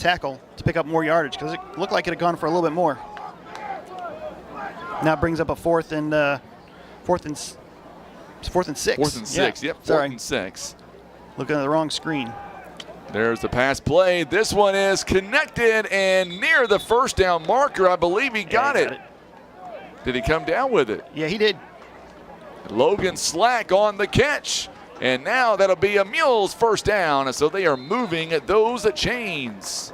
tackle to pick up more yardage because it looked like it had gone for a little bit more. Now it brings up a fourth and six. Fourth and six, yeah. yep, Sorry. 4th and 6. Looking at the wrong screen. There's the pass play. This one is connected and near the first down marker. I believe he got it. Did he come down with it? Yeah, he did. Logan Slack on the catch. And now that'll be a Mules first down. So they are moving those chains.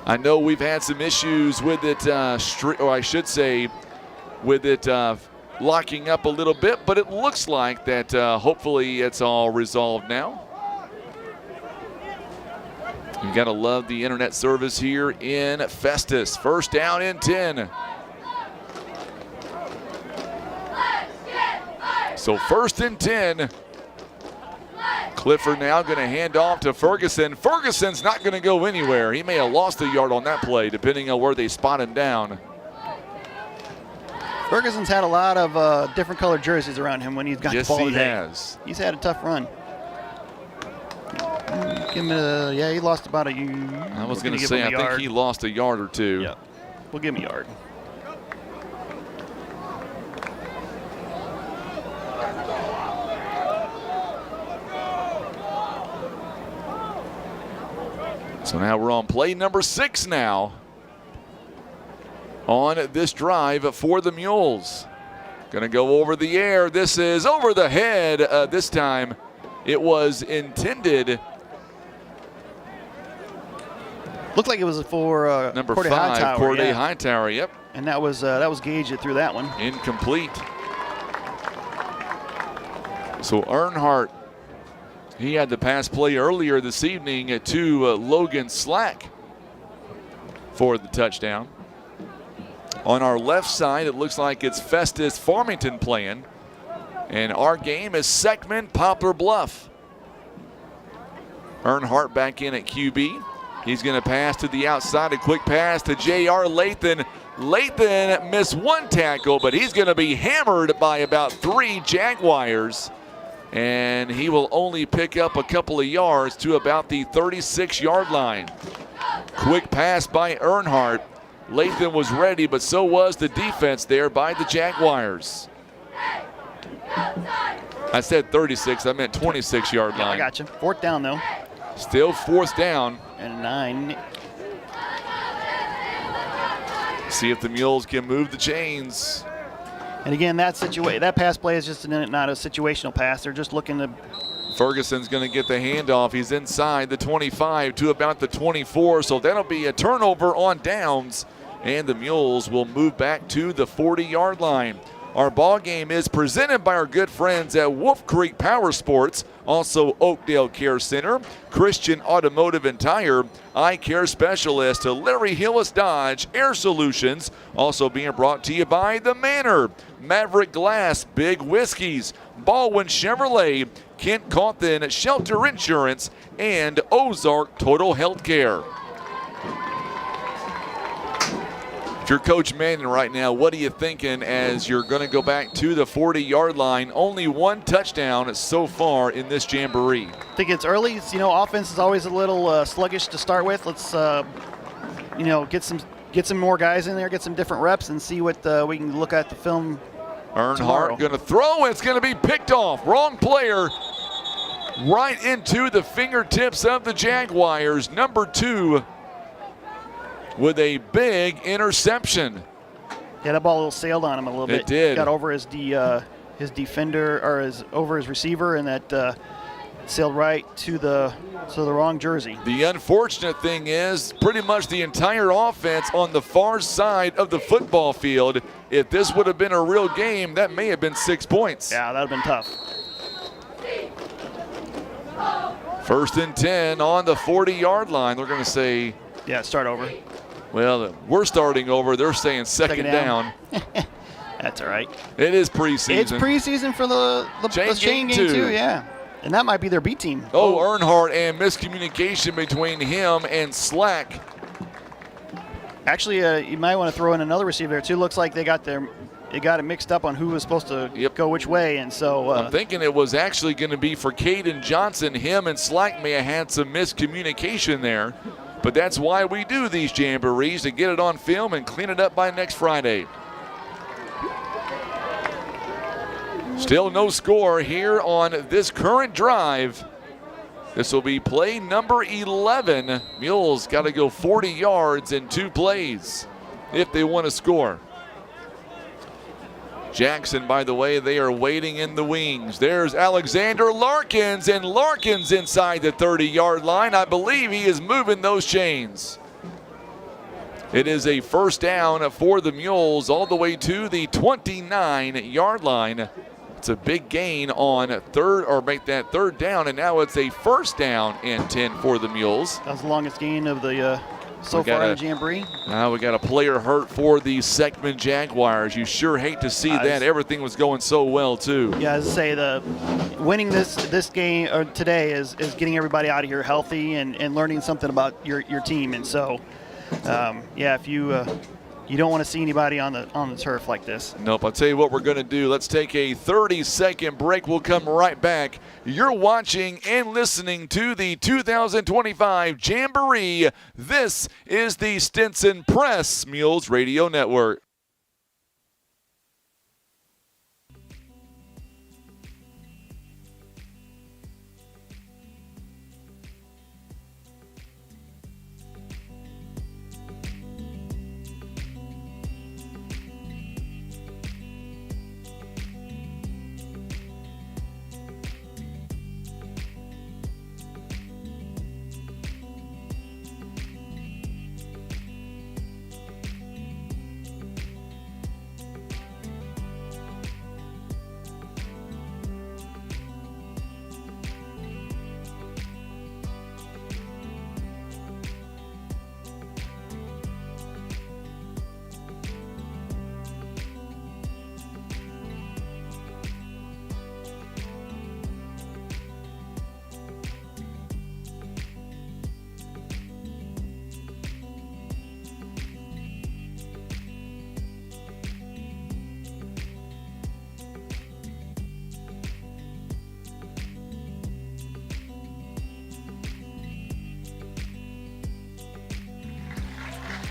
I know we've had some issues with it, with it locking up a little bit, but it looks like that hopefully it's all resolved now. You got to love the internet service here in Festus. First down and 10. So 1st and 10. Clifford now going to hand off to Ferguson. Ferguson's not going to go anywhere. He may have lost a yard on that play, depending on where they spot him down. Ferguson's had a lot of different colored jerseys around him when he's got the ball today. Yes, he has. He's had a tough run. Give him yeah, he lost about a yard. I was going to say, I think he lost a yard or two. Yeah, we'll give him a yard. So now we're on play number 6 now on this drive for the Mules. Going to go over the air. This is over the head. This time it was intended. Looked like it was for number Corday 5, Hightower. Corday Hightower. Yep. And that was Gage that threw that one. Incomplete. So Earnhardt, he had the pass play earlier this evening to Logan Slack for the touchdown. On our left side, it looks like it's Festus Farmington playing. And our game is Seckman Poplar Bluff. Earnhardt back in at QB. He's going to pass to the outside, a quick pass to J.R. Lathan. Lathan missed one tackle, but he's going to be hammered by about 3 Jaguars. And he will only pick up a couple of yards to about the 36-yard line. Quick pass by Earnhardt. Lathan was ready, but so was the defense there by the Jaguars. I said 36, I meant 26-yard line. I got you. 4th down, though. Still 4th down. And 9. See if the Mules can move the chains. And again, that pass play is just not a situational pass. They're just looking to. Ferguson's going to get the handoff. He's inside the 25 to about the 24, so that'll be a turnover on downs, and the Mules will move back to the 40-yard line. Our ball game is presented by our good friends at Wolf Creek Power Sports, also Oakdale Care Center, Christian Automotive and Tire, Eye Care Specialist, Larry Hillis Dodge, Air Solutions, also being brought to you by The Manor, Maverick Glass, Big Whiskeys, Baldwin Chevrolet, Kent Cawthon Shelter Insurance, and Ozark Total Health Care. If you're Coach Manning right now, what are you thinking as you're going to go back to the 40-yard line? Only 1 touchdown so far in this Jamboree. I think it's early. Offense is always a little sluggish to start with. Let's, get some more guys in there, get some different reps, and see what we can look at the film. Earnhardt going to throw. It's going to be picked off. Wrong player. Right into the fingertips of the Jaguars. Number 2 with a big interception. Yeah, that ball sailed on him a little bit. It did. Got over his defender or over his receiver, and that sailed right to the wrong jersey. The unfortunate thing is pretty much the entire offense on the far side of the football field. If this would have been a real game, that may have been 6 points. Yeah, that would have been tough. 1st and 10 on the 40-yard line. They're going to say, yeah, start over. Well, we're starting over. They're saying second down. That's all right. It is preseason. It's preseason for the chain game too, yeah. And that might be their B team. Oh, Earnhardt, and miscommunication between him and Slack. Actually, you might want to throw in another receiver there too. Looks like they got their got it mixed up on who was supposed to go which way, and so I'm thinking it was actually going to be for Caden Johnson. Him and Slack may have had some miscommunication there, but that's why we do these jamborees, to get it on film and clean it up by next Friday. Still no score here on this current drive. This will be play number 11. Mules got to go 40 yards in 2 plays if they want to score. Jackson, by the way, they are waiting in the wings. There's Alexander Larkins, and Larkins inside the 30-yard line. I believe he is moving those chains. It is a first down for the Mules all the way to the 29-yard line. It's a big gain on third, or make that third down, and now it's a first down and 10 for the Mules. That was the longest gain of the so far in the Jamboree. Now we got a player hurt for the Seckman Jaguars. You sure hate to see that. Everything was going so well too. Yeah, as I say, the winning this game or today is getting everybody out of here healthy and learning something about your team. And so, yeah, if you don't want to see anybody on the turf like this. Nope. I'll tell you what we're going to do. Let's take a 30-second break. We'll come right back. You're watching and listening to the 2025 Jamboree. This is the Stinson Press Mules Radio Network.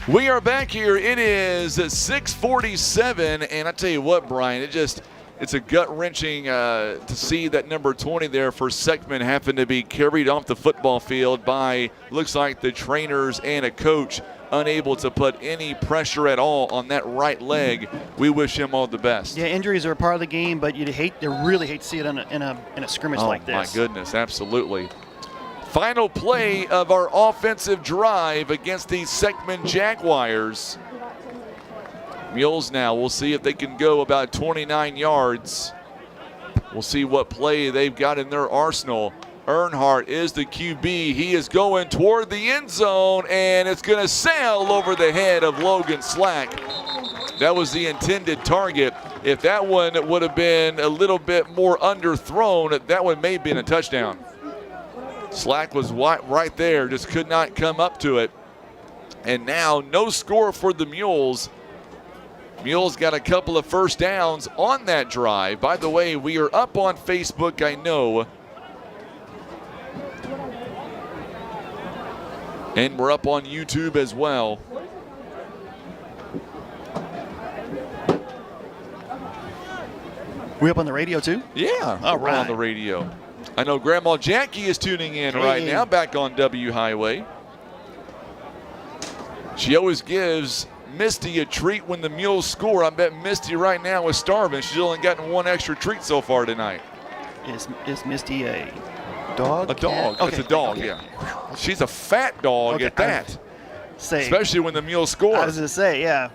We are back here. It is 6:47, and I tell you what, Brian, it's a gut-wrenching to see that number 20 there for Seckman happen to be carried off the football field by, looks like, the trainers and a coach, unable to put any pressure at all on that right leg. We wish him all the best. Yeah, injuries are a part of the game, but you really hate to see it in a scrimmage like this. Oh, my goodness, absolutely. Final play of our offensive drive against the Seckman Jaguars. Mules now, we'll see if they can go about 29 yards. We'll see what play they've got in their arsenal. Earnhardt is the QB. He is going toward the end zone, and it's going to sail over the head of Logan Slack. That was the intended target. If that one would have been a little bit more underthrown, that one may have been a touchdown. Slack was right there, just could not come up to it. And now no score for the Mules. Mules got a couple of first downs on that drive. By the way, we are up on Facebook, I know. And we're up on YouTube as well. We up on the radio too? Yeah, all right. We're on the radio. I know Grandma Jackie is tuning in right now, back on W Highway. She always gives Misty a treat when the Mules score. I bet Misty right now is starving. She's only gotten one extra treat so far tonight. Is Misty a dog? A dog. Okay. It's a dog, yeah. She's a fat dog at that. Especially when the Mules score. I was going to say, yeah.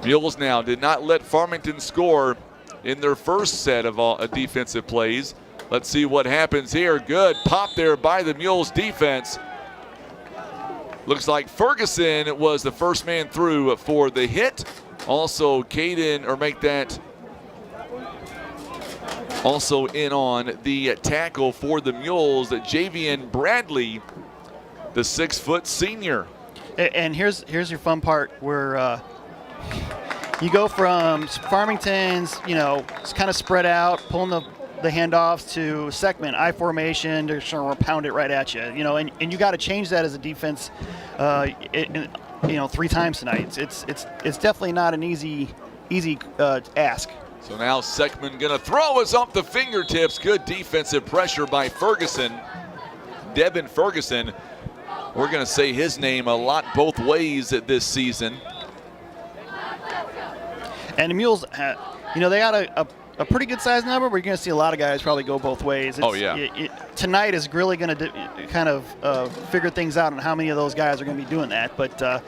Mules now did not let Farmington score in their first set of defensive plays. Let's see what happens here. Good pop there by the Mules defense. Looks like Ferguson was the first man through for the hit. Also Caden, or make that also in on the tackle for the Mules, Javian Bradley, the 6-foot senior. And here's your fun part where you go from Farmington's, it's kind of spread out, pulling the handoffs to Seckman, I formation, they're just going to pound it right at you, and you got to change that as a defense, 3 times tonight. It's definitely not an easy ask. So now Seckman going to throw us off the fingertips. Good defensive pressure by Ferguson. Devin Ferguson. We're going to say his name a lot both ways this season. And the Mules, they got a pretty good size number, but you're going to see a lot of guys probably go both ways. Tonight is really going to kind of figure things out on how many of those guys are going to be doing that. But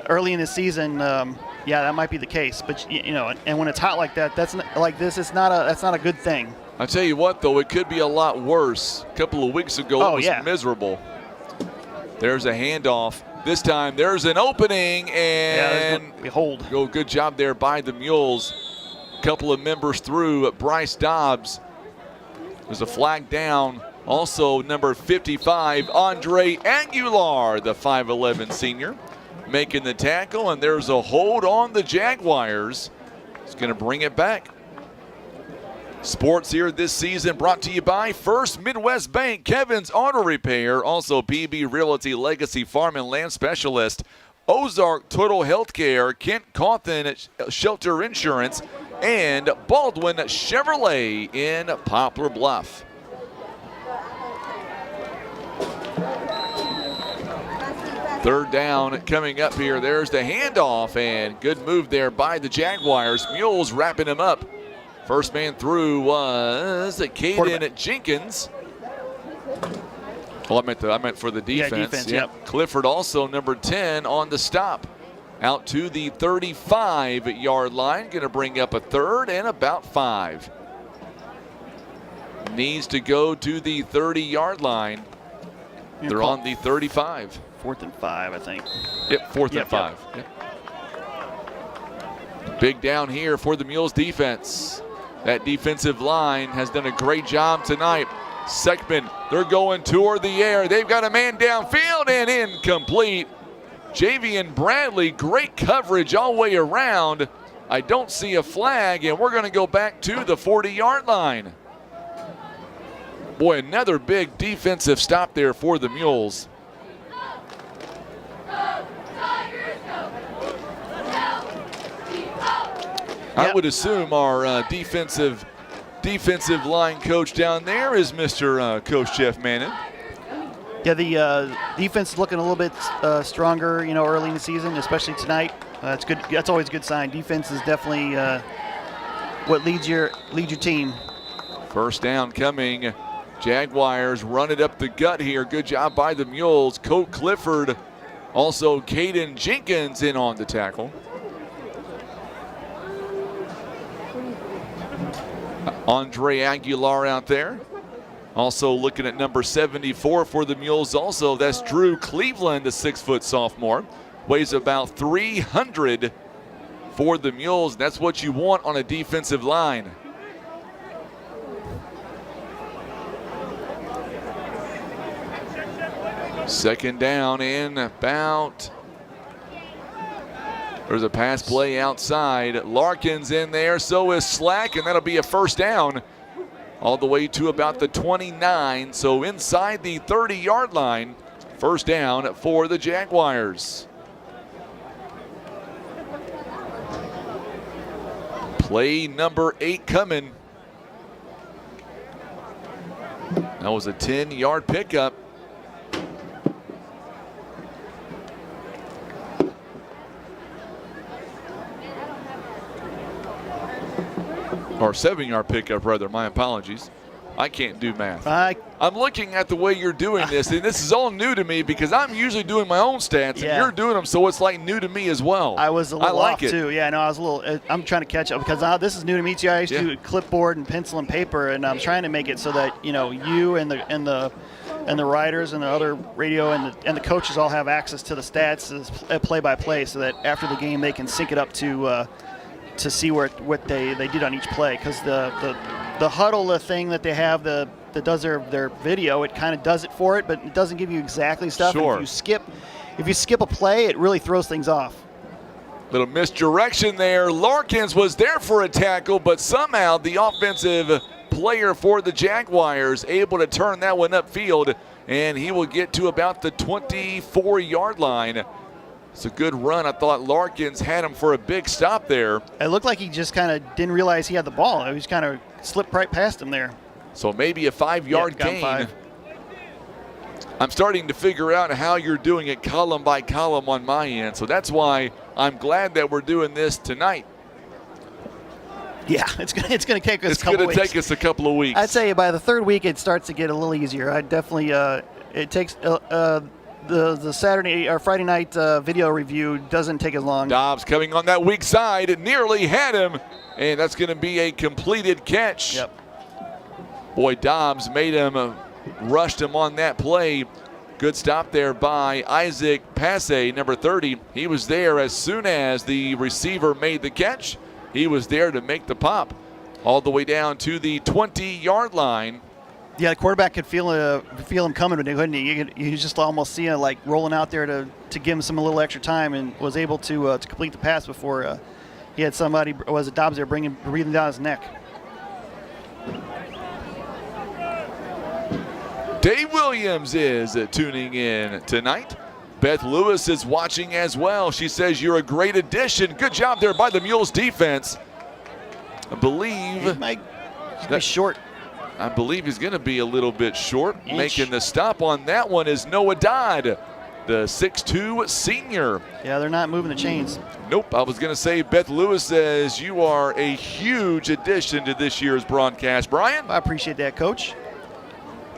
early in the season, that might be the case. But and when it's hot like that, that's not a good thing. I tell you what, though, it could be a lot worse. A couple of weeks ago, it was miserable. There's a handoff. This time, there's an opening, and hold. Good job there by the Mules. A couple of members through. Bryce Dobbs. There's a flag down. Also, number 55, Andre Aguilar, the 5'11 senior, making the tackle, and there's a hold on the Jaguars. It's going to bring it back. Sports here this season brought to you by First Midwest Bank, Kevin's Auto Repair, also PB Realty Legacy Farm and Land Specialist, Ozark Total Healthcare, Kent Cawthon Shelter Insurance, and Baldwin Chevrolet in Poplar Bluff. Third down coming up here. There's the handoff, and good move there by the Jaguars. Mules wrapping him up. First man through was Caden Jenkins. Well, I meant for the defense. Yeah, defense, yep. Clifford also number 10 on the stop. Out to the 35-yard line. Going to bring up a third and about 5. Needs to go to the 30-yard line. They're on the 35. 4th and 5, I think. Yep, 4th and 5. Yep. Big down here for the Mules defense. That defensive line has done a great job tonight. Seckman, they're going toward the air. They've got a man downfield and incomplete. Javian Bradley, great coverage all the way around. I don't see a flag, and we're going to go back to the 40-yard line. Boy, another big defensive stop there for the Mules. I would assume our defensive line coach down there is Mr. Coach Jeff Manning. Yeah, the defense is looking a little bit stronger, early in the season, especially tonight. That's good. That's always a good sign. Defense is definitely what leads your team. First down coming. Jaguars run it up the gut here. Good job by the Mules. Colt Clifford, also Caden Jenkins in on the tackle. Andre Aguilar out there. Also looking at number 74 for the Mules also. That's Drew Cleveland, the 6-foot sophomore. Weighs about 300 for the Mules. That's what you want on a defensive line. Second down and about. There's a pass play outside. Larkin's in there, so is Slack, and that'll be a first down all the way to about the 29. So inside the 30-yard line, first down for the Jaguars. Play number 8 coming. That was a 10-yard pickup. Or 7-yard pickup, rather. My apologies. I can't do math. I'm looking at the way you're doing this, and this is all new to me because I'm usually doing my own stats, and you're doing them, so it's like new to me as well. I was a little off, too. Yeah, no, I was a little. I'm trying to catch up because this is new to me, too. I used to do clipboard and pencil and paper, and I'm trying to make it so that you and the writers and the other radio and the coaches all have access to the stats as play-by-play, so that after the game they can sync it up to see what they did on each play, because the huddle thing that they have that does their video, it kind of does it for it, but it doesn't give you exactly stuff. Sure. If you skip a play, it really throws things off. Little misdirection there. Larkins was there for a tackle, but somehow the offensive player for the Jaguars able to turn that one upfield, and he will get to about the 24-yard line. It's a good run. I thought Larkins had him for a big stop there. It looked like he just kind of didn't realize he had the ball. He just kind of slipped right past him there. So maybe a 5-yard gain. 5. I'm starting to figure out how you're doing it column by column on my end. So that's why I'm glad that we're doing this tonight. Yeah, it's gonna take us a couple weeks. It's going to take us a couple of weeks. I'd say by the third week it starts to get a little easier. I definitely it takes the Saturday or Friday night video review doesn't take as long. Dobbs coming on that weak side, nearly had him, and that's going to be a completed catch. Yep. Boy, Dobbs made him, rushed him on that play. Good stop there by Isaac Passe, number 30. He was there as soon as the receiver made the catch. He was there to make the pop all the way down to the 20-yard line. Yeah, the quarterback could feel him coming, couldn't he? You just almost see him like rolling out there to give him a little extra time, and was able to complete the pass before he had somebody, or was it Dobbs there, breathing down his neck. Dave Williams is tuning in tonight. Beth Lewis is watching as well. She says you're a great addition. Good job there by the Mules defense. I believe He might be short. I believe he's going to be a little bit short. Inch. Making the stop on that one is Noah Dodd, the 6'2 senior. Yeah, they're not moving the chains. Nope, I was going to say Beth Lewis says you are a huge addition to this year's broadcast. Brian? I appreciate that, Coach.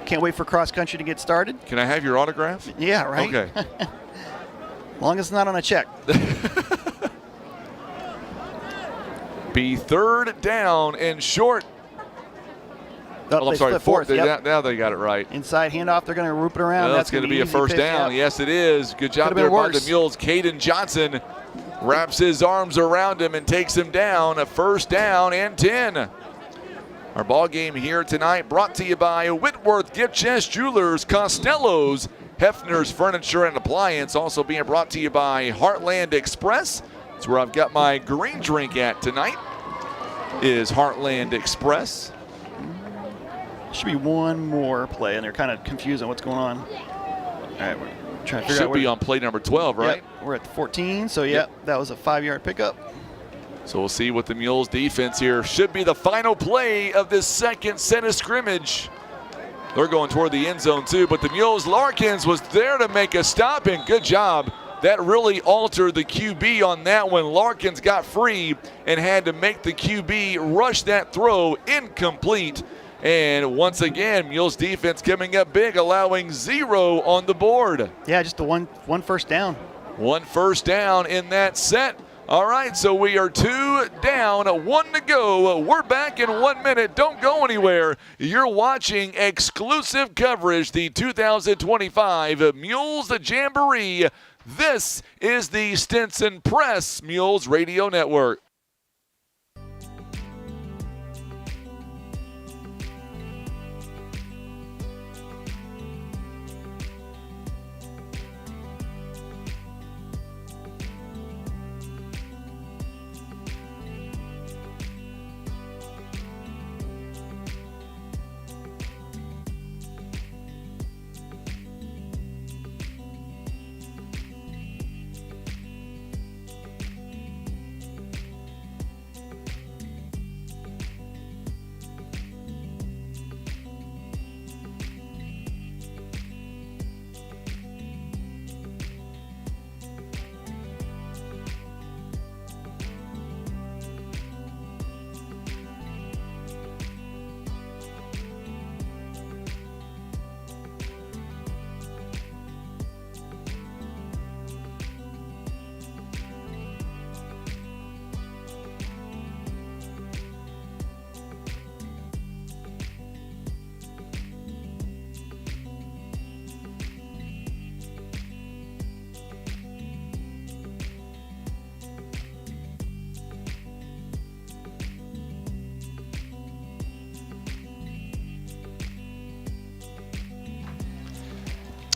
Can't wait for cross country to get started. Can I have your autograph? Yeah, right. Okay. As long as it's not on a check. Be third down and short. Oh, I'm sorry, fourth. Yep. Now they got it right. Inside handoff, they're going to roop it around. Well, that's going to be a first down. Yep. Yes, it is. Good job Could've there been by the worse. Mules. Caden Johnson wraps his arms around him and takes him down. A first down and 10. Our ball game here tonight brought to you by Whitworth Gift Chest Jewelers, Costello's, Hefner's Furniture and Appliance. Also being brought to you by Heartland Express. That's where I've got my green drink at tonight, is Heartland Express. Should be one more play, and they're kind of confused on what's going on. All right, we're trying to figure out Should be on play number 12, right? Yep, we're at the 14, so yeah, that was a 5-yard pickup. So we'll see what the Mules defense here. Should be the final play of this second set of scrimmage. They're going toward the end zone too, but the Mules, Larkins was there to make a stop, and good job. That really altered the QB on that one. Larkins got free and had to make the QB rush that throw, incomplete. And once again, Mules defense coming up big, allowing 0 on the board. Yeah, just the one first down. One first down in that set. All right, so we are 2 down, 1 to go. We're back in 1 minute. Don't go anywhere. You're watching exclusive coverage, the 2025 Mules Jamboree. This is the Stinson Press Mules Radio Network.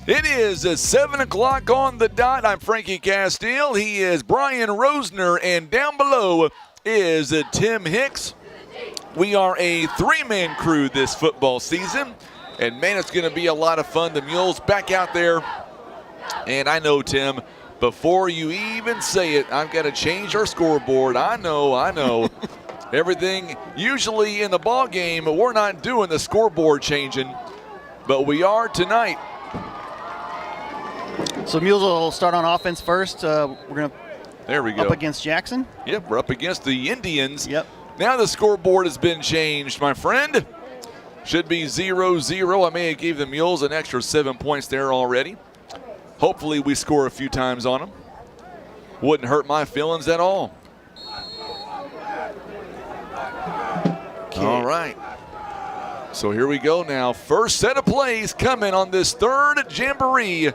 It is 7 o'clock on the dot. I'm Frankie Castile. He is Brian Rosner, and down below is Tim Hicks. We are a three-man crew this football season, and man, it's going to be a lot of fun. The Mules back out there, and I know, Tim, before you even say it, I've got to change our scoreboard. I know. Everything, usually in the ball game, we're not doing the scoreboard changing, but we are tonight. So Mules will start on offense first. We're going to There we go. up against Jackson. Yep, we're up against the Indians. Yep. Now the scoreboard has been changed, my friend. Should be 0-0. I may have gave the Mules an extra 7 points there already. Hopefully we score a few times on them. Wouldn't hurt my feelings at all. Okay. All right. So here we go now. First set of plays coming on this third Jamboree.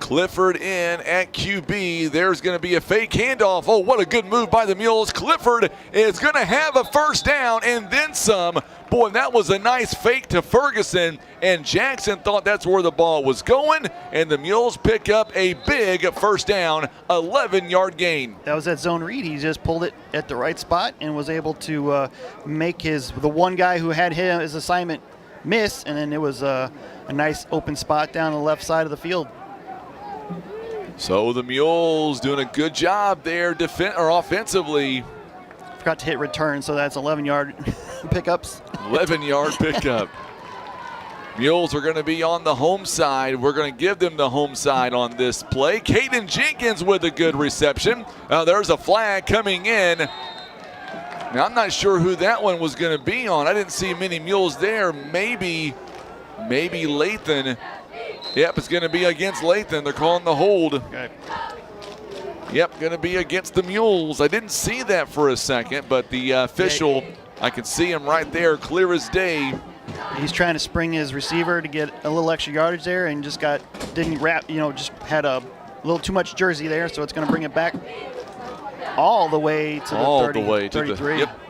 Clifford in at QB. There's going to be a fake handoff. Oh, what a good move by the Mules. Clifford is going to have a first down and then some. Boy, that was a nice fake to Ferguson, and Jackson thought that's where the ball was going, and the Mules pick up a big first down, 11-yard gain. That was that zone read. He just pulled it at the right spot and was able to make the one guy who had his assignment miss, and then it was a nice open spot down the left side of the field. So the Mules doing a good job there offensively. Forgot to hit return, so that's 11-yard pickups. 11-yard pickup. Mules are going to be on the home side. We're going to give them the home side on this play. Caden Jenkins with a good reception. There's a flag coming in. Now, I'm not sure who that one was going to be on. I didn't see many Mules there. Maybe Lathan. Yep, it's going to be against Lathan. They're calling the hold. Okay. Yep, going to be against the Mules. I didn't see that for a second, but the official, I can see him right there, clear as day. He's trying to spring his receiver to get a little extra yardage there, and just didn't wrap, just had a little too much jersey there, so it's going to bring it back all the way to the 33. Yep.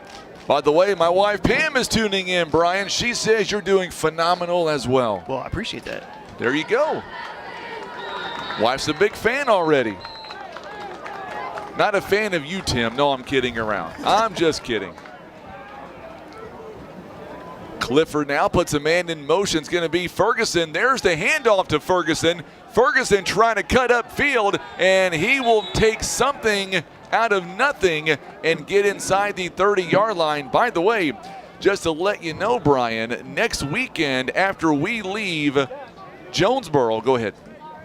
By the way, my wife Pam is tuning in, Brian. She says you're doing phenomenal as well. Well, I appreciate that. There you go. Wife's a big fan already. Not a fan of you, Tim. No, I'm kidding around. I'm just kidding. Clifford now puts a man in motion. It's going to be Ferguson. There's the handoff to Ferguson. Ferguson trying to cut up field, and he will take something out of nothing and get inside the 30-yard line. By the way, just to let you know, Brian, next weekend after we leave Jonesboro, go ahead.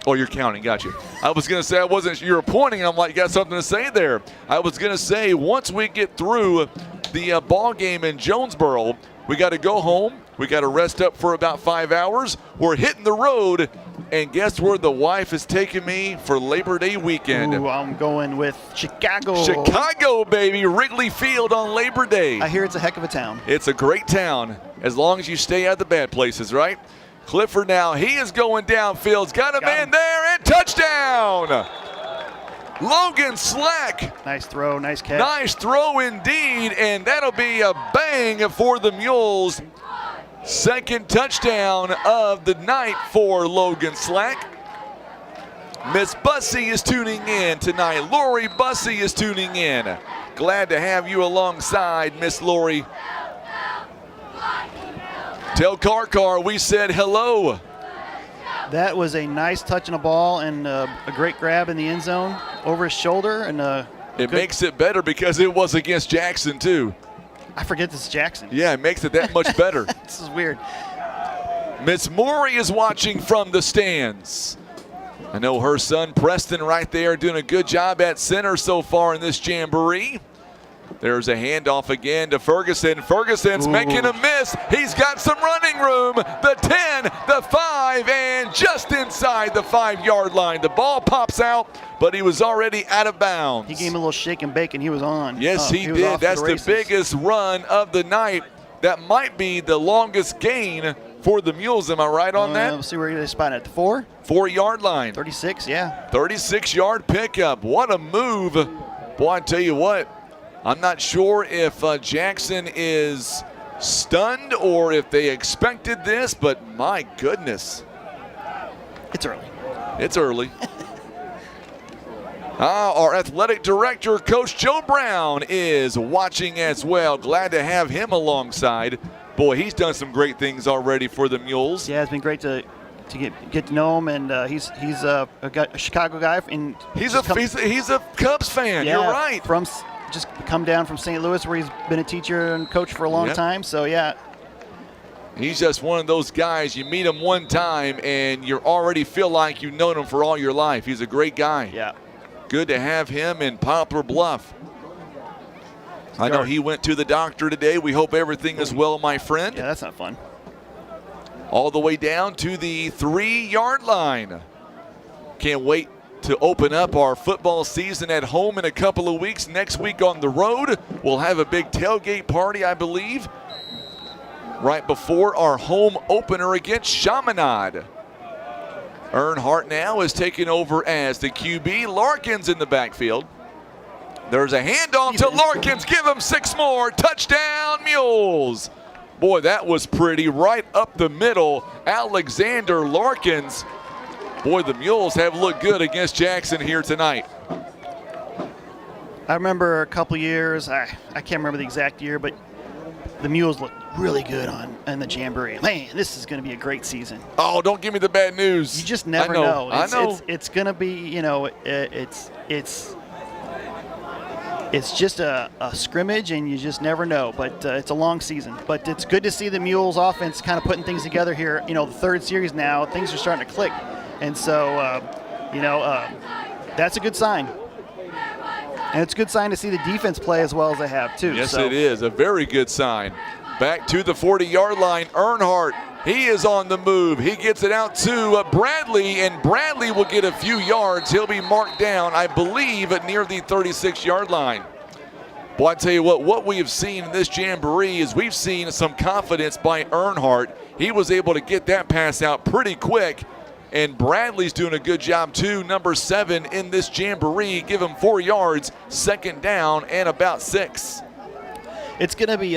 Oh, you're counting, got you. I was going to say, you were pointing, I'm like, you got something to say there. I was going to say, once we get through the ball game in Jonesboro, we got to go home. We got to rest up for about 5 hours. We're hitting the road, and guess where the wife is taking me for Labor Day weekend? Ooh, I'm going with Chicago. Chicago, baby. Wrigley Field on Labor Day. I hear it's a heck of a town. It's a great town, as long as you stay out of the bad places, right? Clifford now, he is going downfield. Got a man there, and touchdown! Logan Slack. Nice throw, nice catch. Nice throw indeed, and that'll be a bang for the Mules. Second touchdown of the night for Logan Slack. Miss Bussey is tuning in tonight. Lori Bussey is tuning in. Glad to have you alongside, Miss Lori. Tell Car we said hello. That was a nice touch on the ball and a great grab in the end zone over his shoulder. And it makes it better because it was against Jackson too. I forget this is Jackson. Yeah, it makes it that much better. This is weird. Miss Morey is watching from the stands. I know her son Preston right there doing a good job at center so far in this Jamboree. There's a handoff again to Ferguson. Ferguson's making a miss. He's got some running room. The 10, the 5, and just inside the 5-yard line. The ball pops out, but he was already out of bounds. He gave him a little shake and bake, and he was on. Yes, he did. That's the biggest run of the night. That might be the longest gain for the Mules. Am I right on that? Let's see where they spot at the 4. 4-yard line. 36, yeah. 36-yard pickup. What a move. Boy, I tell you what. I'm not sure if Jackson is stunned or if they expected this, but my goodness. It's early. It's early. Our athletic director, Coach Joe Brown, is watching as well. Glad to have him alongside. Boy, he's done some great things already for the Mules. Yeah, it's been great to get to know him, and he's a Chicago guy. And he's a Cubs fan. Yeah, you're right. Just come down from St. Louis, where he's been a teacher and coach for a long time. So yeah. He's just one of those guys, you meet him one time and you already feel like you've known him for all your life. He's a great guy. Yeah. Good to have him in Poplar Bluff. I know he went to the doctor today. We hope everything is well, my friend. Yeah, that's not fun. All the way down to the 3-yard line. Can't wait to open up our football season at home in a couple of weeks. Next week on the road, we'll have a big tailgate party, I believe, right before our home opener against Chaminade. Earnhardt now is taking over as the QB. Larkins in the backfield. There's a handoff to Larkins. Give him 6 more. Touchdown, Mules. Boy, that was pretty. Right up the middle, Alexander Larkins. Boy, the Mules have looked good against Jackson here tonight. I remember a couple years, I can't remember the exact year, but the Mules looked really good in the Jamboree. Man, this is going to be a great season. Oh, don't give me the bad news. You just never know. I know. It's going to be, it's just a scrimmage, and you just never know. But it's a long season. But it's good to see the Mules offense kind of putting things together here. The third series now, things are starting to click. And so, that's a good sign. And it's a good sign to see the defense play as well as they have, too. Yes, it is. A very good sign. Back to the 40-yard line, Earnhardt. He is on the move. He gets it out to Bradley, and Bradley will get a few yards. He'll be marked down, I believe, near the 36-yard line. Boy, I tell you what we have seen in this Jamboree is we've seen some confidence by Earnhardt. He was able to get that pass out pretty quick. And Bradley's doing a good job too, number 7 in this Jamboree. Give him 4 yards, 2nd down, and about 6. It's going to be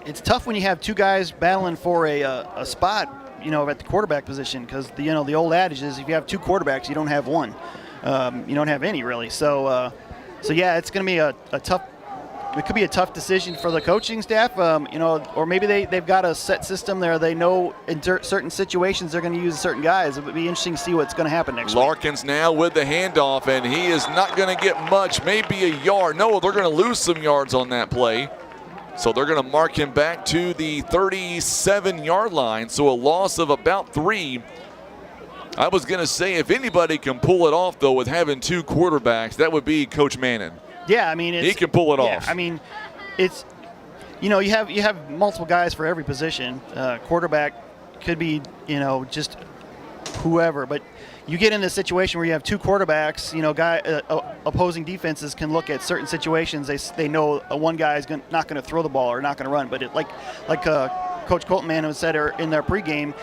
it's tough when you have 2 guys battling for a spot, at the quarterback position, because the old adage is if you have 2 quarterbacks, you don't have one. You don't have any really. So yeah, it's going to be a tough. It could be a tough decision for the coaching staff, or maybe they've got a set system there. They know in certain situations they're going to use certain guys. It would be interesting to see what's going to happen next week. Larkins now with the handoff, and he is not going to get much, maybe a yard. No, they're going to lose some yards on that play. So they're going to mark him back to the 37-yard line, so a loss of about 3. I was going to say if anybody can pull it off, though, with having 2 quarterbacks, that would be Coach Mannon. Yeah, I mean, he can pull it off. I mean, it's you have multiple guys for every position. Quarterback could be just whoever, but you get in a situation where you have 2 quarterbacks. Opposing defenses can look at certain situations. They know one guy is not going to throw the ball or not going to run, but like Coach Colton Mann said in their pregame.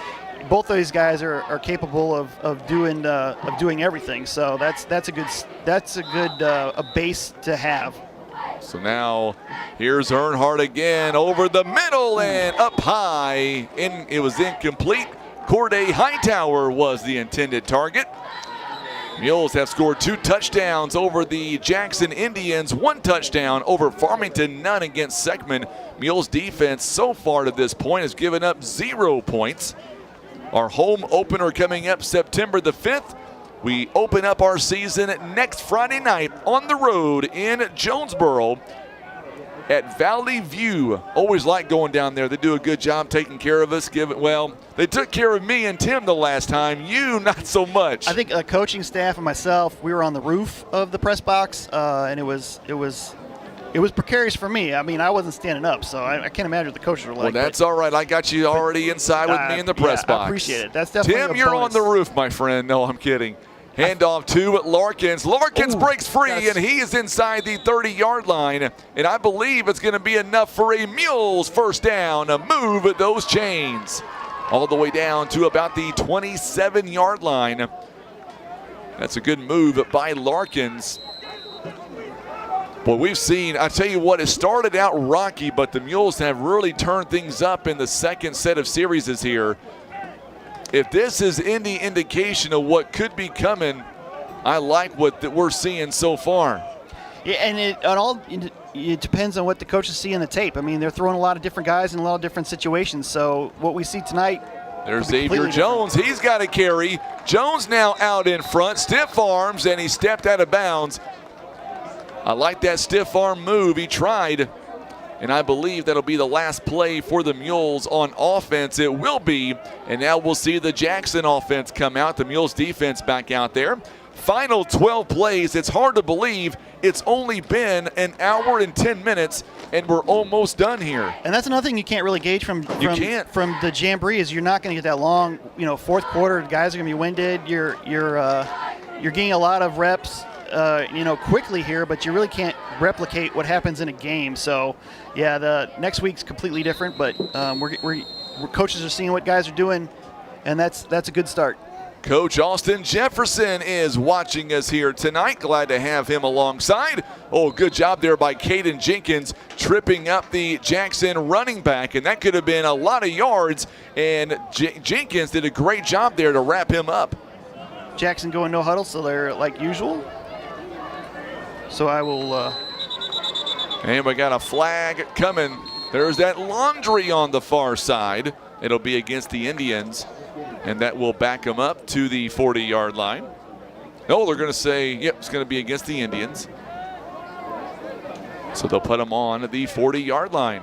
Both of these guys are capable of doing everything. So that's a good base to have. So now here's Earnhardt again over the middle and up high. It was incomplete. Corday Hightower was the intended target. Mules have scored 2 touchdowns over the Jackson Indians, 1 touchdown over Farmington, none against Seckman. Mules defense so far to this point has given up 0 points. Our home opener coming up September the 5th. We open up our season next Friday night on the road in Jonesboro at Valley View. Always like going down there. They do a good job taking care of us. They took care of me and Tim the last time. You, not so much. I think coaching staff and myself, we were on the roof of the press box, and it was precarious for me. I mean, I wasn't standing up, so I can't imagine what the coaches were like. Well, that's all right. I got you already inside with me in the press box. I appreciate it. That's definitely Tim, you're on the roof, my friend. No, I'm kidding. Handoff to Larkins. Larkins breaks free, and he is inside the 30-yard line. And I believe it's going to be enough for a Mules 1st down to move those chains all the way down to about the 27-yard line. That's a good move by Larkins. Well, we've seen, I tell you what, it started out rocky, but the Mules have really turned things up in the second set of series here. if this is any indication of what could be coming, I like what we're seeing so far. Yeah, and it depends on what the coaches see in the tape. I mean, they're throwing a lot of different guys in a lot of different situations. So what we see tonight. There's Xavier Jones. Different. He's got a carry. Jones now out in front, stiff arms, and he stepped out of bounds. I like that stiff arm move. He tried, and I believe that'll be the last play for the Mules on offense. It will be, and now we'll see the Jackson offense come out, the Mules defense back out there. Final 12 plays. It's hard to believe it's only been an hour and 10 minutes, and we're almost done here. And that's another thing you can't really gauge from the Jamboree is you're not going to get that long. Fourth quarter, guys are going to be winded. You're getting a lot of reps, quickly here, but you really can't replicate what happens in a game. So, yeah, the next week's completely different, but we're coaches are seeing what guys are doing, and that's a good start. Coach Austin Jefferson is watching us here tonight. Glad to have him alongside. Oh, good job there by Caden Jenkins tripping up the Jackson running back, and that could have been a lot of yards, and Jenkins did a great job there to wrap him up. Jackson going no huddle, so they're like usual. So I will. And we got a flag coming. There's that laundry on the far side. It'll be against the Indians. And that will back them up to the 40-yard line. No, they're going to say, yep, it's going to be against the Indians. So they'll put them on the 40-yard line.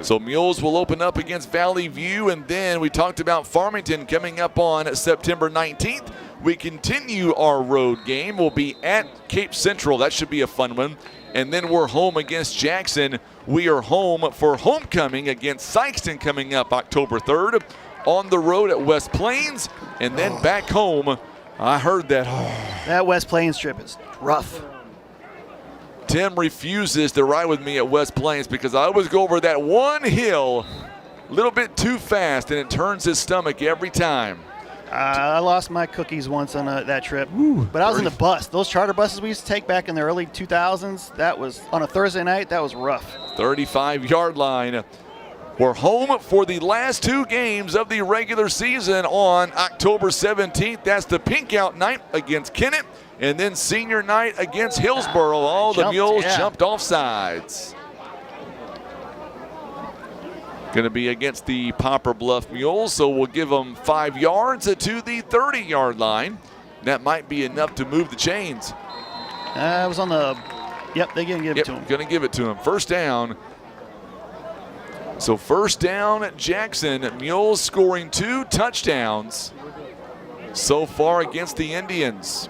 So Mules will open up against Valley View, and then we talked about Farmington coming up on September 19th. We continue our road game. We'll be at Cape Central. That should be a fun one. And then we're home against Jackson. We are home for homecoming against Sykeston coming up October 3rd. On the road at West Plains, and then back home. I heard that. That West Plains trip is rough. Tim refuses to ride with me at West Plains because I always go over that one hill a little bit too fast, and it turns his stomach every time. I lost my cookies once on that trip, but I was in the bus. Those charter buses we used to take back in the early 2000s, that was on a Thursday night, that was rough. 35-yard line. We're home for the last two games of the regular season on October 17th. That's the Pink Out night against Kennett, and then senior night against Hillsboro. All the Mules jumped off sides. Going to be against the Poplar Bluff Mules, so we'll give them 5 yards to the 30-yard line. That might be enough to move the chains. I was on the, yep, they're going to give it to him. Going to give it to him. First down. So first down at Jackson. Mules scoring 2 touchdowns so far against the Indians.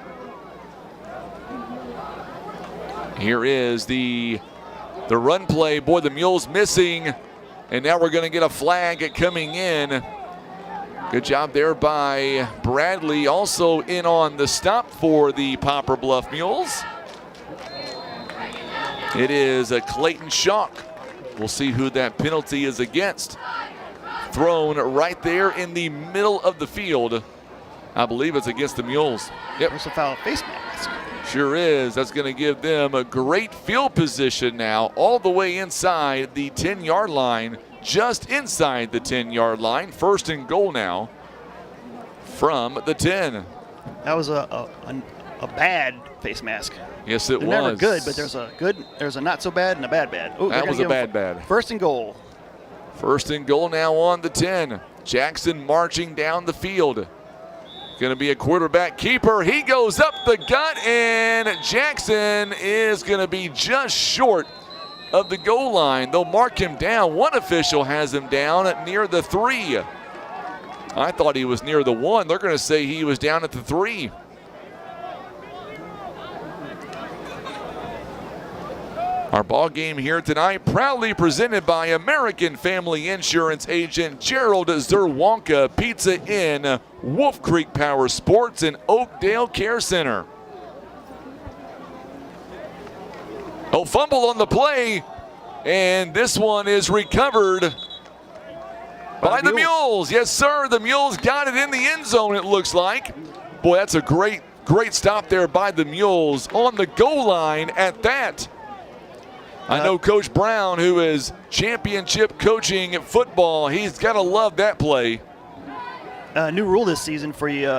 Here is the run play. Boy, the Mules missing. And now we're going to get a flag coming in. Good job there by Bradley. Also in on the stop for the Poplar Bluff Mules. It is a Clayton Shock. We'll see who that penalty is against. Thrown right there in the middle of the field. I believe it's against the Mules. Yep. There's a foul face mask. Sure is. That's going to give them a great field position now, all the way inside the 10-yard line, just inside the 10-yard line. First and goal now from the 10. That was a bad face mask. Yes, it was. They're never good, but there's a not so bad and a bad. Ooh, that was a bad. First and goal. First and goal now on the 10. Jackson marching down the field. Going to be a quarterback keeper. He goes up the gut, and Jackson is going to be just short of the goal line. They'll mark him down. One official has him down near the 3. I thought he was near the 1. They're going to say he was down at the 3. Our ball game here tonight proudly presented by American Family Insurance agent Gerald Zerwanka, Pizza Inn, Wolf Creek Power Sports, and Oakdale Care Center. Oh, fumble on the play, and this one is recovered by the Mules. Yes, sir, the Mules got it in the end zone, it looks like. Boy, that's a great stop there by the Mules on the goal line at that. I know Coach Brown, who is championship coaching football, he's got to love that play. new rule this season for you,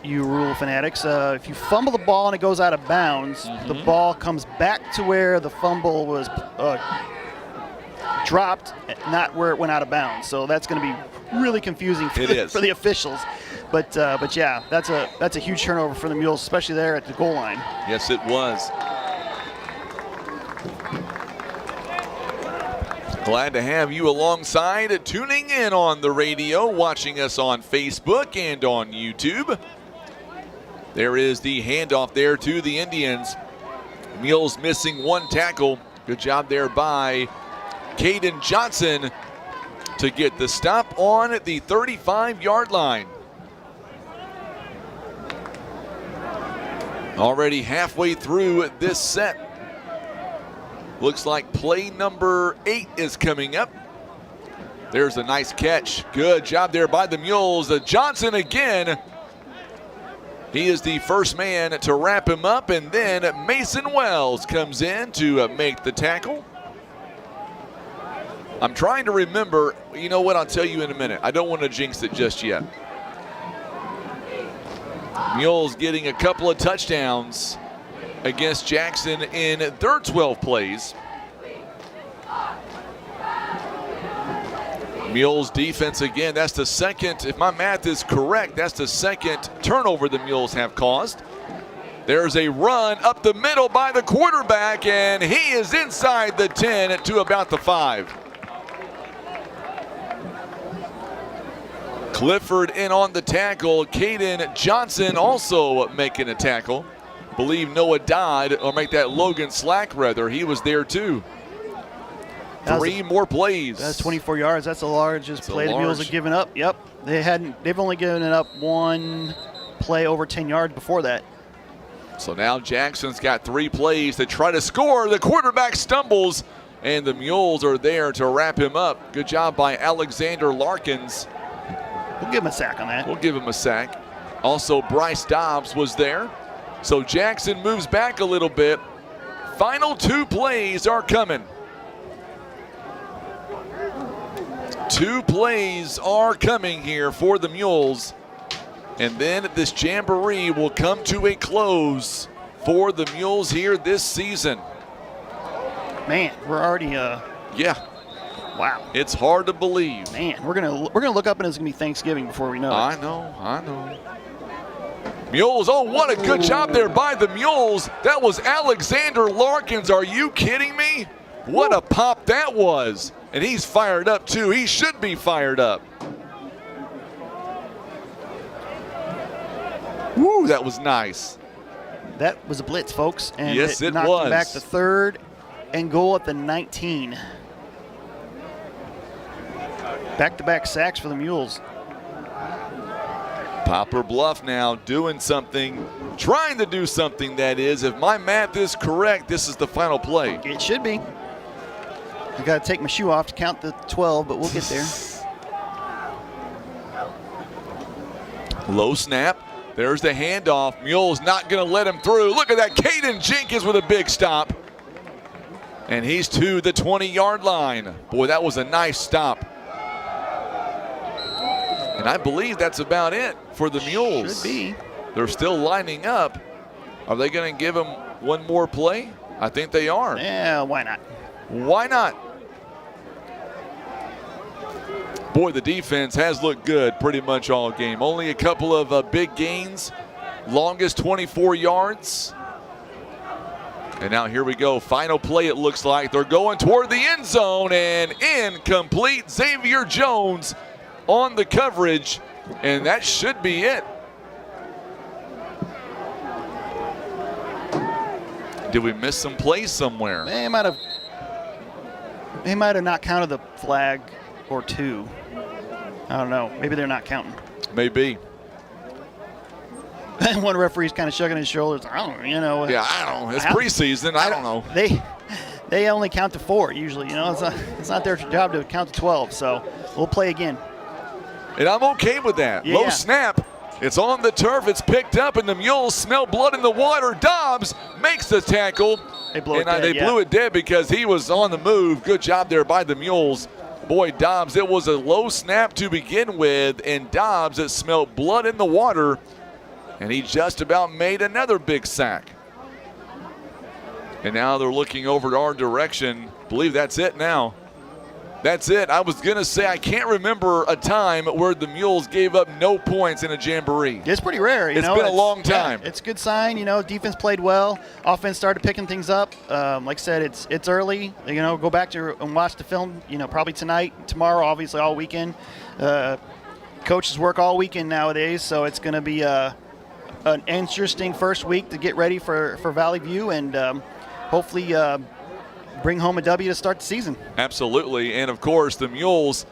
you rule fanatics. If you fumble the ball and it goes out of bounds, the ball comes back to where the fumble was dropped, not where it went out of bounds. So that's going to be really confusing for the officials. But yeah, that's a huge turnover for the Mules, especially there at the goal line. Yes, it was. Glad to have you alongside, tuning in on the radio, watching us on Facebook and on YouTube. There is the handoff there to the Indians. Mules missing one tackle. Good job there by Caden Johnson to get the stop on the 35-yard line. Already halfway through this set. Looks like play number 8 is coming up. There's a nice catch. Good job there by the Mules. Johnson again. He is the first man to wrap him up, and then Mason Wells comes in to make the tackle. I'm trying to remember. You know what? I'll tell you in a minute. I don't want to jinx it just yet. Mules getting a couple of touchdowns against Jackson in their 12 plays. Mules defense again, that's the second, if my math is correct, that's the second turnover the Mules have caused. There's a run up the middle by the quarterback, and he is inside the 10 to about the 5. Clifford in on the tackle. Caden Johnson also making a tackle. Believe Noah Dodd, or make that Logan Slack rather, he was there too. 3 more plays. That's 24 yards. That's the largest play the Mules have given up. Yep. They've only given it up one play over 10 yards before that. So now Jackson's got 3 plays to try to score. The quarterback stumbles, and the Mules are there to wrap him up. Good job by Alexander Larkins. We'll give him a sack on that. We'll give him a sack. Also, Bryce Dobbs was there. So Jackson moves back a little bit. Final 2 plays are coming. 2 plays are coming here for the Mules. And then this Jamboree will come to a close for the Mules here this season. Man, we're already yeah. Wow. It's hard to believe. Man, we're gonna look up and it's gonna be Thanksgiving before we know it. I know. Mules, oh, what a good job there by the Mules. That was Alexander Larkins. Are you kidding me? What a pop that was. And he's fired up too. He should be fired up. Woo, that was nice. That was a blitz, folks. And yes, it knocked was. Him back to 3rd and goal at the 19. Back-to-back sacks for the Mules. Poplar Bluff now doing something, trying to do something, that is. If my math is correct, this is the final play. It should be. I got to take my shoe off to count the 12, but we'll get there. Low snap. There's the handoff. Mules not going to let him through. Look at that. Caden Jenkins with a big stop. And he's to the 20-yard line. Boy, that was a nice stop. And I believe that's about it for the Mules. Should be. They're still lining up. Are they going to give him one more play? I think they are. Yeah, why not? Why not? Boy, the defense has looked good pretty much all game. Only a couple of big gains. Longest 24 yards. And now here we go. Final play, it looks like. They're going toward the end zone, and incomplete. Xavier Jones on the coverage, and that should be it. Did we miss some plays somewhere? They might have not counted the flag or 2. I don't know. Maybe they're not counting. Maybe. One referee's kind of shrugging his shoulders. I don't know, you know. Yeah, I don't know. It's preseason. I don't know. They only count to 4 usually. You know, it's not their job to count to 12. So we'll play again. And I'm okay with that. Yeah. Low snap. It's on the turf. It's picked up, and the Mules smell blood in the water. Dobbs makes the tackle. They blew it dead, blew it dead because he was on the move. Good job there by the Mules. Boy, Dobbs, it was a low snap to begin with, and Dobbs, it smelled blood in the water, and he just about made another big sack. And now they're looking over to our direction. I believe that's it now. That's it. I was going to say I can't remember a time where the Mules gave up no points in a Jamboree. It's pretty rare. It's been a long time. Yeah, it's a good sign. Defense played well. Offense started picking things up. Like I said, it's early. Go back to and watch the film, probably tonight, tomorrow, obviously all weekend. Coaches work all weekend nowadays, so it's going to be an interesting first week to get ready for Valley View and hopefully bring home a W to start the season. Absolutely, and of course the Mules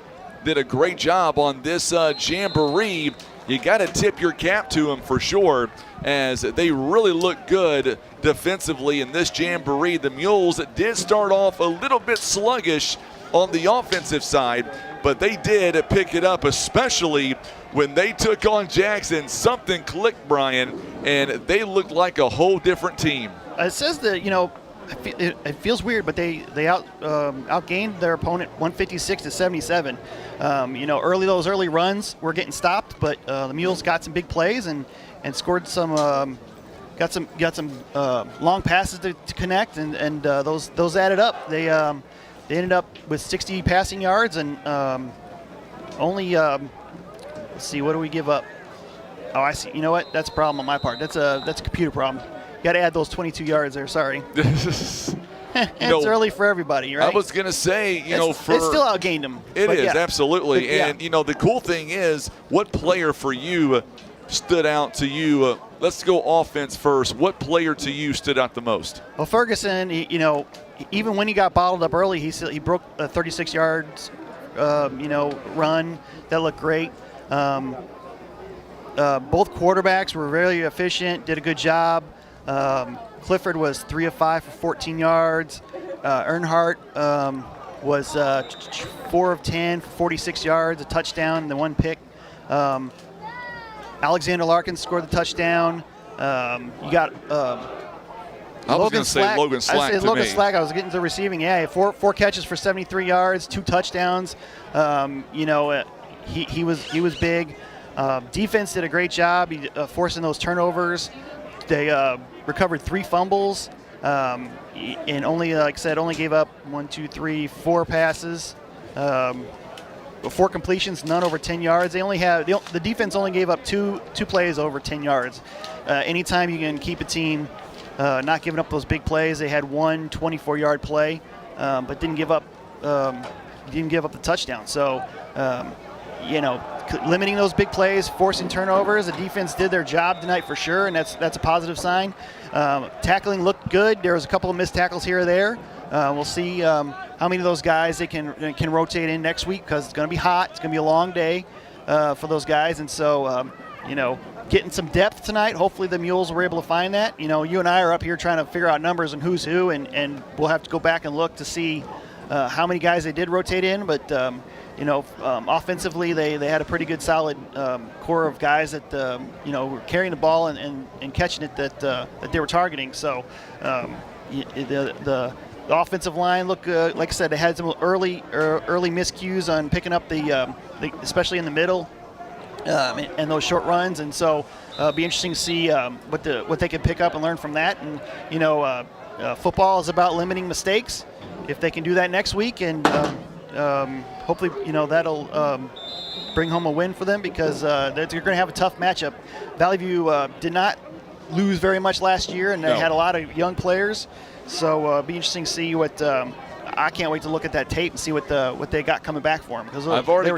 did a great job on this Jamboree. You got to tip your cap to them for sure, as they really look good defensively in this Jamboree. The Mules did start off a little bit sluggish on the offensive side, but they did pick it up, especially when they took on Jackson. Something clicked, Brian, and they looked like a whole different team. It says that, it feels weird, but they outgained their opponent 156-77. Those early runs were getting stopped, but the Mules got some big plays and scored some, got some long passes to connect, and those added up. They ended up with 60 passing yards and only let's see, what do we give up? Oh, I see. You know what? That's a problem on my part. That's a computer problem. Got to add those 22 yards there. Sorry. It's early for everybody, right? I was going to say, it still outgained them. It is, yeah. absolutely. And, the cool thing is, what player for you stood out to you? Let's go offense first. What player to you stood out the most? Well, Ferguson, even when he got bottled up early, he broke a 36 yards, run. That looked great. Both quarterbacks were very efficient, did a good job. Clifford was 3 of 5 for 14 yards. Earnhardt was 4 of 10 for 46 yards, a touchdown, and the one pick. Alexander Larkin scored the touchdown. You got I was going to say Logan Slack. I was getting to receiving. Yeah, four catches for 73 yards, 2 touchdowns. He was big. Defense did a great job forcing those turnovers. They recovered 3 fumbles and only, like I said, only gave up 4 passes, 4 completions, none over 10 yards. They only have the defense only gave up two plays over 10 yards. Anytime you can keep a team not giving up those big plays, they had 1 24-yard play, but didn't give up the touchdown. So. Limiting those big plays, forcing turnovers. The defense did their job tonight for sure, and that's a positive sign. Tackling looked good. There was a couple of missed tackles here or there. We'll see how many of those guys they can rotate in next week, because it's going to be hot. It's going to be a long day for those guys, and so getting some depth tonight. Hopefully the Mules were able to find that. You and I are up here trying to figure out numbers and who's who, and we'll have to go back and look to see how many guys they did rotate in, but. Offensively, they had a pretty good, solid core of guys that were carrying the ball and catching it that they were targeting. So the offensive line looked like I said, they had some early miscues on picking up especially in the middle and those short runs. And so be interesting to see what they can pick up and learn from that. And football is about limiting mistakes. If they can do that next week and hopefully, that'll bring home a win for them, because you're going to have a tough matchup. Valley View did not lose very much last year, and they had a lot of young players. So be interesting to see what. I can't wait to look at that tape and see what they got coming back for them, because I've already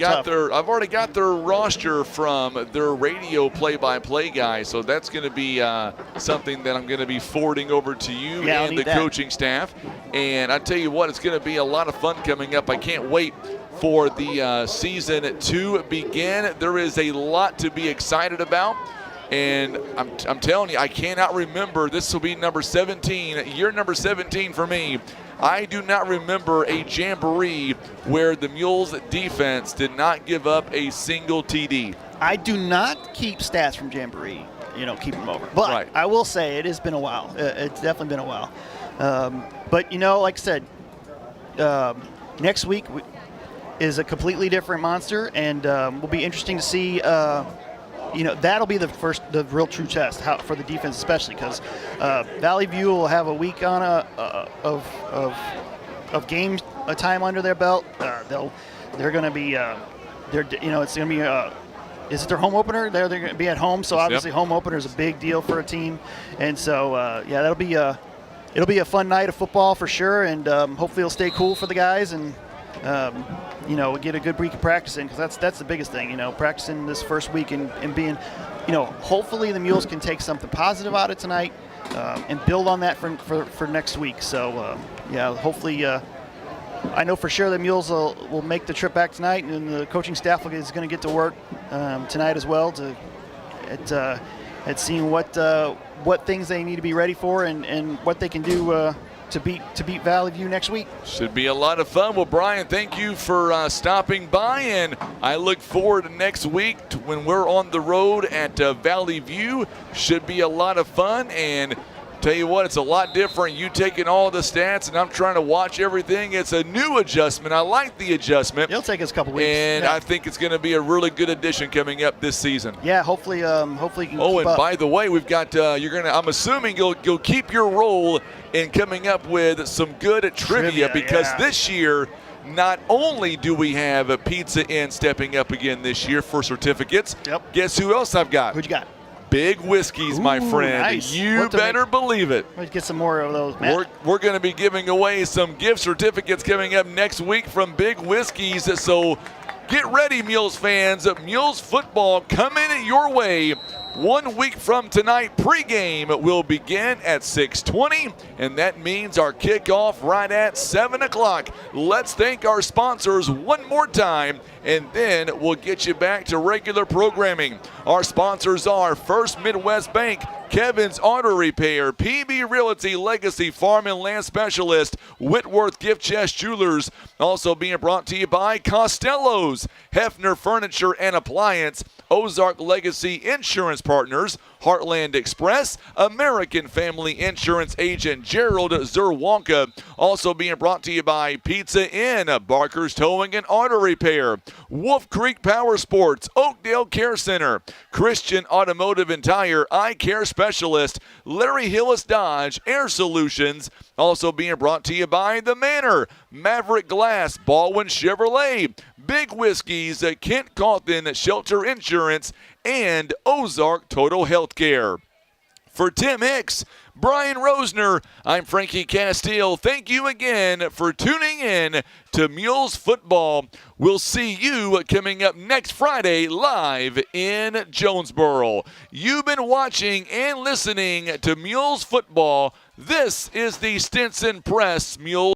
got their roster from their radio play-by-play guy. So that's going to be something that I'm going to be forwarding over to you and the coaching staff. And I tell you what, it's going to be a lot of fun coming up. I can't wait for the season to begin. There is a lot to be excited about. And I'm telling you, I cannot remember. This will be number 17, year number 17 for me. I do not remember a Jamboree where the Mules defense did not give up a single TD. I do not keep stats from Jamboree, keep them over. But right. I will say it has been a while. It's definitely been a while. But, like I said, next week is a completely different monster, and will be interesting to see. That'll be the real true test for the defense, especially because Valley View will have a week on of game time under their belt. They're going to be it's going to be. Is it their home opener? They're going to be at home, so obviously home opener is a big deal for a team, and so that'll be it'll be a fun night of football for sure, and hopefully it'll stay cool for the guys, and get a good week of practicing, because that's the biggest thing, practicing this first week and being, hopefully the Mules can take something positive out of tonight and build on that for next week. So hopefully. I know for sure the Mules will make the trip back tonight, and the coaching staff is going to get to work tonight as well at seeing what things they need to be ready for and what they can do to beat Valley View next week. Should be a lot of fun. Well, Brian, thank you for stopping by, and I look forward to next week when we're on the road at Valley View. Should be a lot of fun, and tell you what, it's a lot different. You taking all the stats, and I'm trying to watch everything. It's a new adjustment. I like the adjustment. It'll take us a couple weeks. And I think it's going to be a really good addition coming up this season. Yeah, hopefully you can keep and up. By the way, we've got I'm assuming you'll keep your role in coming up with some good trivia because this year, not only do we have a Pizza Inn stepping up again this year for certificates. Yep. Guess who else I've got? Who'd you got? Big Whiskeys, my friend. Nice. You better believe it. Let's get some more of those, man. We're going to be giving away some gift certificates coming up next week from Big Whiskeys. So get ready, Mules fans. Mules football coming your way. 1 week from tonight, pregame will begin at 6:20, and that means our kickoff right at 7 o'clock. Let's thank our sponsors one more time, and then we'll get you back to regular programming. Our sponsors are First Midwest Bank, Kevin's Auto Repair, PB Realty, Legacy Farm and Land Specialist, Whitworth Gift Chest Jewelers. Also being brought to you by Costello's, Hefner Furniture and Appliance, Ozark Legacy Insurance Partners, Heartland Express, American Family Insurance Agent Gerald Zerwanka. Also being brought to you by Pizza Inn, Barker's Towing and Auto Repair, Wolf Creek Power Sports, Oakdale Care Center, Christian Automotive and Tire, Eye Care Specialist, Larry Hillis Dodge, Air Solutions. Also being brought to you by The Manor, Maverick Glass, Baldwin Chevrolet, Big Whiskeys, Kent Cawthon Shelter Insurance, and Ozark Total Healthcare. For Tim Hicks, Brian Rosner, I'm Frankie Castile. Thank you again for tuning in to Mules Football. We'll see you coming up next Friday live in Jonesboro. You've been watching and listening to Mules Football. This is the Stinson Press Mules.